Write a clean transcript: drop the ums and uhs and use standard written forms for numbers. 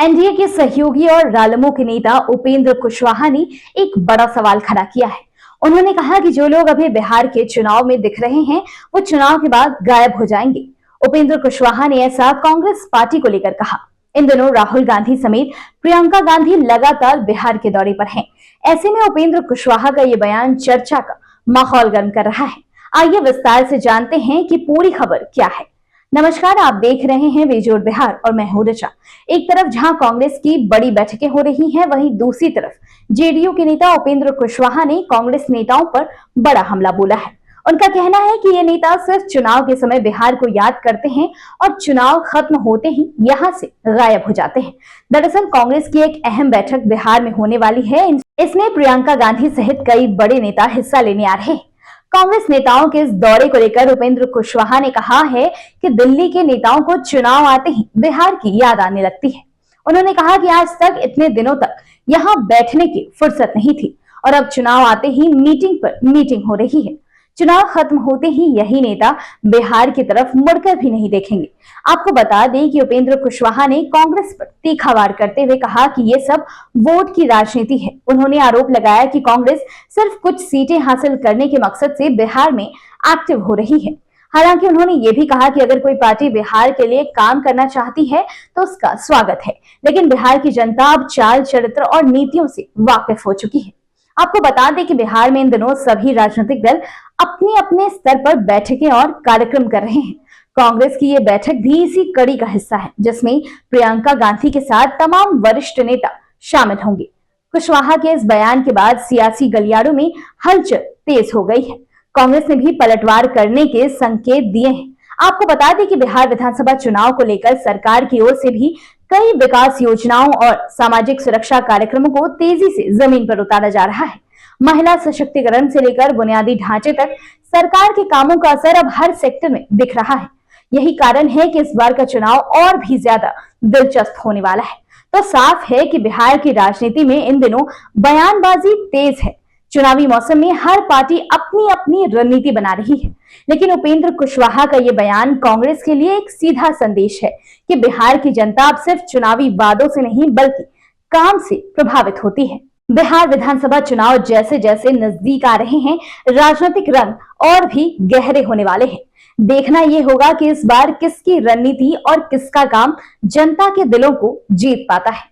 NDA के सहयोगी और रालोआ के नेता उपेंद्र कुशवाहा ने एक बड़ा सवाल खड़ा किया है। उन्होंने कहा कि जो लोग अभी बिहार के चुनाव में दिख रहे हैं वो चुनाव के बाद गायब हो जाएंगे। उपेंद्र कुशवाहा ने ऐसा कांग्रेस पार्टी को लेकर कहा। इन दिनों राहुल गांधी समेत प्रियंका गांधी लगातार बिहार के दौरे पर हैं। ऐसे में उपेंद्र कुशवाहा का ये बयान चर्चा का माहौल गर्म कर रहा है। आइए विस्तार से जानते हैं कि पूरी खबर क्या है। नमस्कार, आप देख रहे हैं बेजोड़ बिहार और मैं हूं ऋचा। एक तरफ जहां कांग्रेस की बड़ी बैठकें हो रही हैं, वहीं दूसरी तरफ जेडीयू के नेता उपेंद्र कुशवाहा ने कांग्रेस नेताओं पर बड़ा हमला बोला है। उनका कहना है कि ये नेता सिर्फ चुनाव के समय बिहार को याद करते हैं और चुनाव खत्म होते ही यहां से गायब हो जाते हैं। दरअसल कांग्रेस की एक अहम बैठक बिहार में होने वाली है। इसमें प्रियंका गांधी सहित कई बड़े नेता हिस्सा लेने आ रहे हैं। कांग्रेस नेताओं के इस दौरे को लेकर उपेंद्र कुशवाहा ने कहा है कि दिल्ली के नेताओं को चुनाव आते ही बिहार की याद आने लगती है। उन्होंने कहा कि आज तक इतने दिनों तक यहां बैठने की फुर्सत नहीं थी और अब चुनाव आते ही मीटिंग पर मीटिंग हो रही है। चुनाव खत्म होते ही यही नेता बिहार की तरफ मुड़कर भी नहीं देखेंगे। आपको बता दें कि उपेंद्र कुशवाहा ने कांग्रेस पर तीखा वार करते हुए कहा कि ये सब वोट की राजनीति है। उन्होंने आरोप लगाया कि कांग्रेस सिर्फ कुछ सीटें हासिल करने के मकसद से बिहार में एक्टिव हो रही है। हालांकि उन्होंने ये भी कहा कि अगर कोई पार्टी बिहार के लिए काम करना चाहती है तो उसका स्वागत है, लेकिन बिहार की जनता अब चाल चरित्र और नीतियों से वाकिफ हो चुकी है। आपको बता दें कि बिहार में इन दिनों सभी राजनीतिक दल अपने अपने स्तर पर बैठकें और कार्यक्रम कर रहे हैं। कांग्रेस की ये बैठक भी इसी कड़ी का हिस्सा है, जिसमें प्रियंका गांधी के साथ तमाम वरिष्ठ नेता शामिल होंगे। कुशवाहा के इस बयान के बाद सियासी गलियारों में हलचल तेज हो गई है। कांग्रेस ने भी पलटवार करने के संकेत दिए हैं। आपको बता दें कि बिहार विधानसभा चुनाव को लेकर सरकार की ओर से भी कई विकास योजनाओं और सामाजिक सुरक्षा कार्यक्रमों को तेजी से जमीन पर उतारा जा रहा है। महिला सशक्तिकरण से लेकर बुनियादी ढांचे तक सरकार के कामों का असर अब हर सेक्टर में दिख रहा है। यही कारण है कि इस बार का चुनाव और भी ज्यादा दिलचस्प होने वाला है। तो साफ है कि बिहार की राजनीति में इन दिनों बयानबाजी तेज है। चुनावी मौसम में हर पार्टी अपनी अपनी रणनीति बना रही है, लेकिन उपेंद्र कुशवाहा का ये बयान कांग्रेस के लिए एक सीधा संदेश है कि बिहार की जनता अब सिर्फ चुनावी वादों से नहीं बल्कि काम से प्रभावित होती है। बिहार विधानसभा चुनाव जैसे जैसे नजदीक आ रहे हैं, राजनीतिक रंग और भी गहरे होने वाले हैं। देखना यह होगा कि इस बार किसकी रणनीति और किसका काम जनता के दिलों को जीत पाता है।